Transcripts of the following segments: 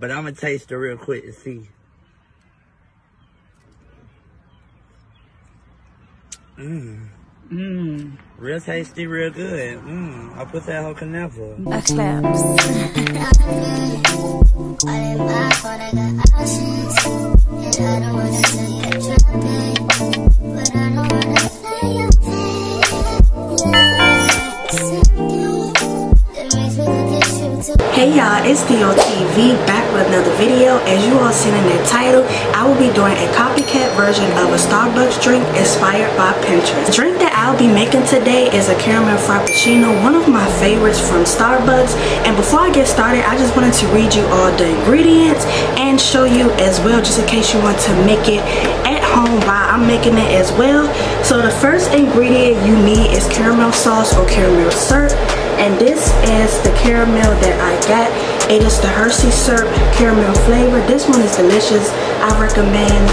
But I'm gonna taste it real quick to see. Real tasty, real good. I put that whole never. Claps. Hey y'all, it's Aniyah TV back with another video. As you all seen in that title, I will be doing a copycat version of a Starbucks drink inspired by Pinterest. The drink that I'll be making today is a caramel frappuccino, one of my favorites from Starbucks. And before I get started, I just wanted to read you all the ingredients and show you as well, just in case you want to make it at home while I'm making it as well. So the first ingredient you need is caramel sauce or caramel syrup. And this is the caramel that I got. It is the Hershey syrup caramel flavor. This one is delicious. I recommend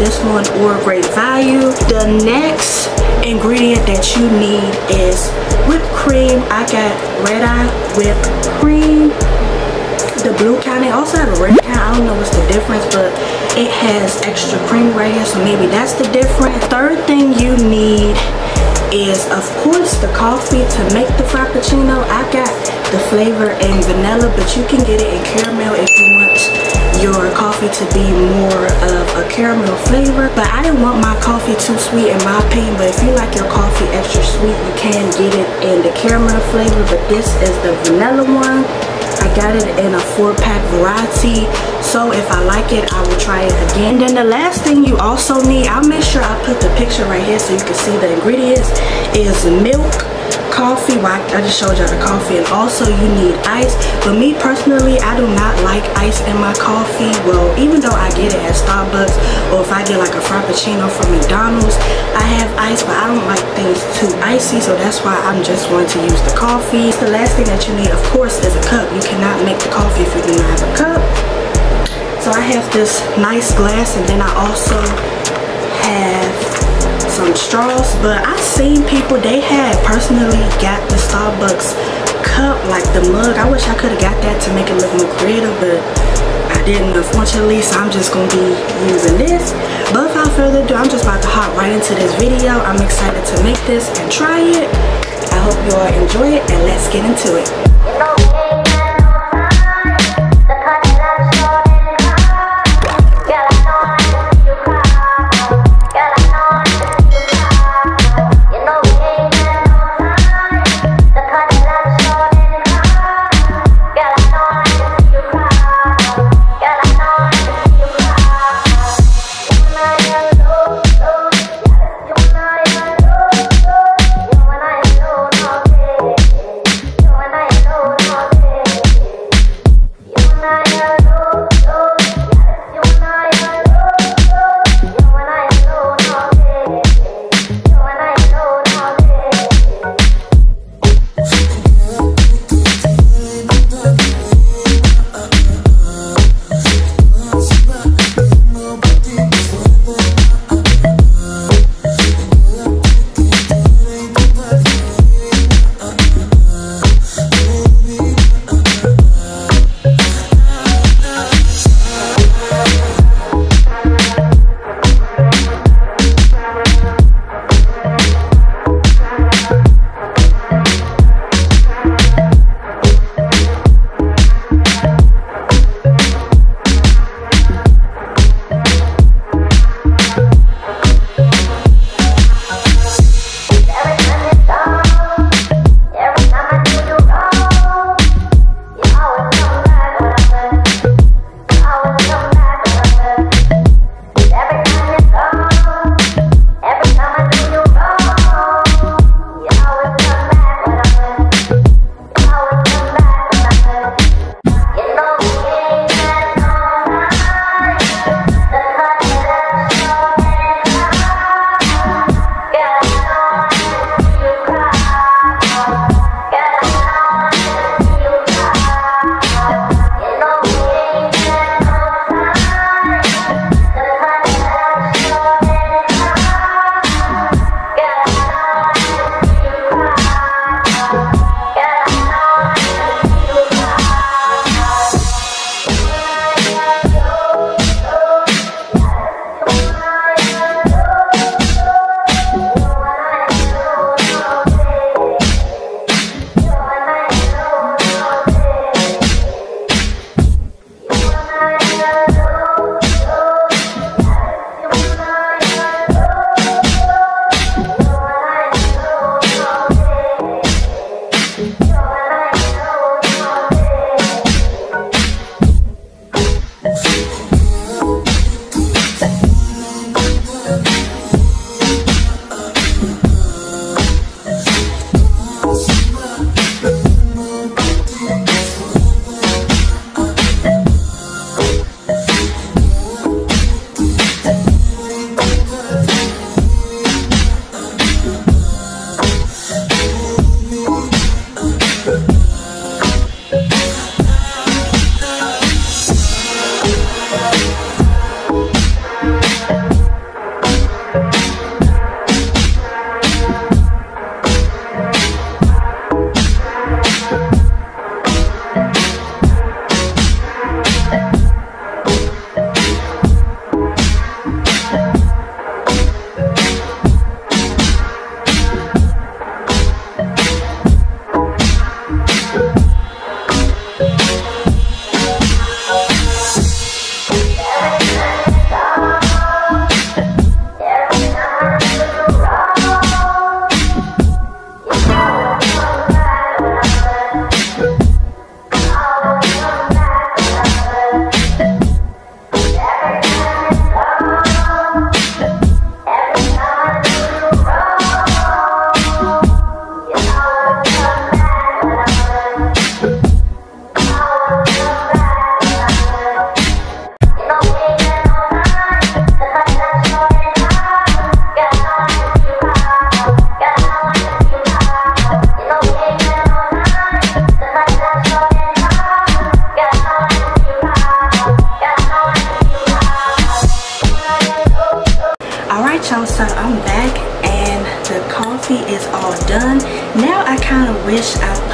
this one or great value. The next ingredient that you need is whipped cream. I got red eye whipped cream, the blue kind. They also have a red kind. I don't know what's the difference, but it has extra cream right here, so maybe that's the difference. Third thing you need is, of course, the coffee to make the frappuccino. I got the flavor in vanilla, but you can get it in caramel if you want your coffee to be more of a caramel flavor. But I didn't want my coffee too sweet in my opinion, but if you like your coffee extra sweet, you can get it in the caramel flavor, but this is the vanilla one. I got it in a 4-pack variety, so if I like it, I will try it again. Then the last thing you also need, I'll make sure I put the picture right here so you can see the ingredients, is milk, coffee. Well, I just showed y'all the coffee, and also you need ice. But me personally, I do not like ice in my coffee. Well, even though I get it at Starbucks, or if I get like a frappuccino from McDonald's, I have ice, but I don't like things too icy, so that's why I'm just going to use the coffee. The last thing that you need, of course, is a cup. You cannot make the coffee if you do not have a cup. So I have this nice glass, and then I also have some straws. But I've seen people, they had personally got the Starbucks cup, like the mug. I wish I could have got that to make it look more creative, but I didn't, unfortunately, so I'm just gonna be using this. But without further ado, I'm just about to hop right into this video. I'm excited to make this and try it. I hope you all enjoy it, and let's get into it.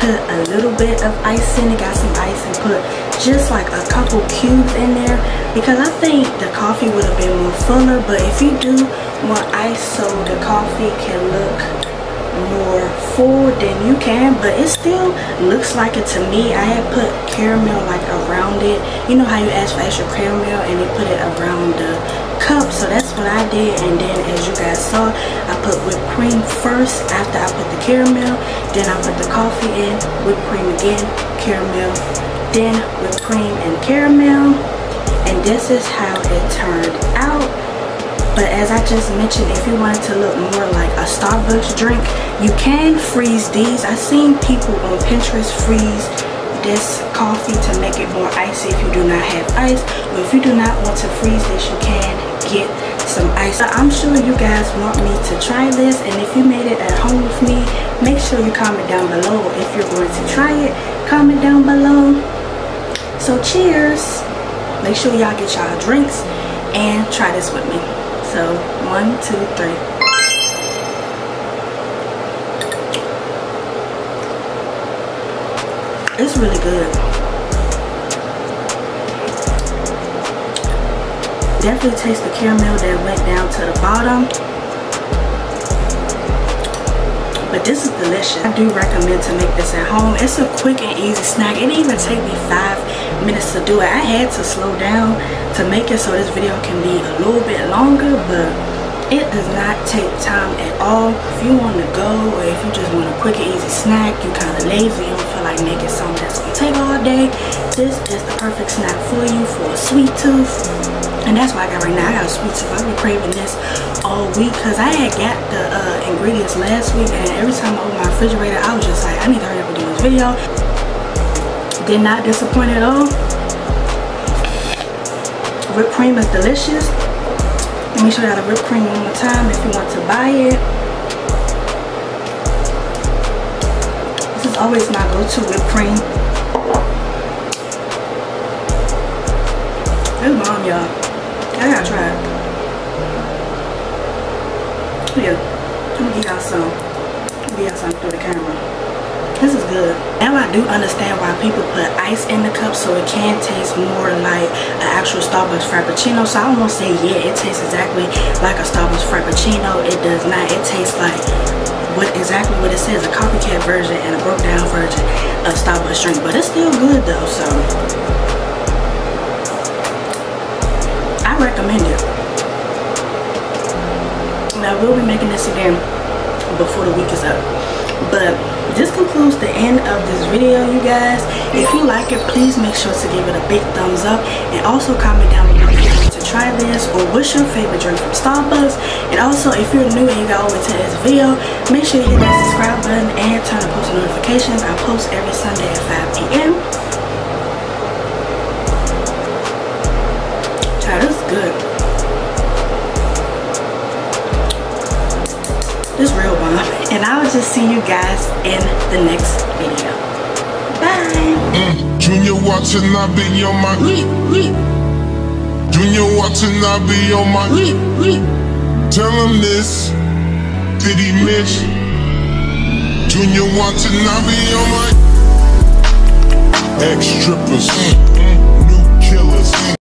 put a little bit of ice in it, got some ice, and put just like a couple cubes in there, because I think the coffee would have been more fuller. But if you do more ice so the coffee can look more full, then you can, but it still looks like it to me. I had put caramel like around it. You know how you ask for extra caramel and they put it around the cup, so that's what I did. And then as you guys saw, I put whipped cream first after I put the caramel, then I put the coffee in, whipped cream again, caramel, then whipped cream and caramel, and this is how it turned out. But as I just mentioned, if you want it to look more like a Starbucks drink, you can freeze these. I've seen people on Pinterest freeze this coffee to make it more icy if you do not have ice. Or if you do not want to freeze this, you can get some ice. I'm sure you guys want me to try this, and if you made it at home with me, make sure you comment down below. If you're going to try it, comment down below. So cheers. Make sure y'all get y'all drinks and try this with me. So 1, 2, 3. It's really good. Definitely taste the caramel that went down to the bottom. But this is delicious. I do recommend to make this at home. It's a quick and easy snack. It didn't even take me 5 minutes to do it. I had to slow down to make it so this video can be a little bit longer, but it does not take time at all. If you want to go, or if you just want a quick and easy snack, you kind of lazy, you don't feel like making something that's going to take all day, this is the perfect snack for you for a sweet tooth. And that's what I got right now. I got a sweet tooth. I've been craving this all week because I had got the ingredients last week, and every time I opened my refrigerator, I was just like, I need to hurry up and do this video. Did not disappoint at all. Whipped cream is delicious. Let me show you the whipped cream one more time if you want to buy it. This is always my go-to whipped cream. It's bomb, y'all. I gotta try it. Yeah, let me give y'all some. Give y'all some through the camera. This is good. Now I do understand why people put ice in the cup, so it can taste more like an actual Starbucks Frappuccino. So I won't say, yeah, it tastes exactly like a Starbucks Frappuccino. It does not. It tastes like exactly what it says, a copycat version and a broke down version of Starbucks drink. But it's still good though, so I recommend it. Now I will be making this again before the week is up. But this concludes the end of this video, you guys. If you like it, please make sure to give it a big thumbs up, and also comment down below if you want to try this, or what's your favorite drink from Starbucks. And also, if you're new and you got over to this video, make sure you hit that subscribe button and turn on post notifications. I post every Sunday at 5 p.m. Child, this is good. This real bomb. And I'll just see you guys in the next video. Bye. Junior watching, I be on my Junior watching, I be on my Tell him this, did he miss? Junior watching, I be on my ex-strippers.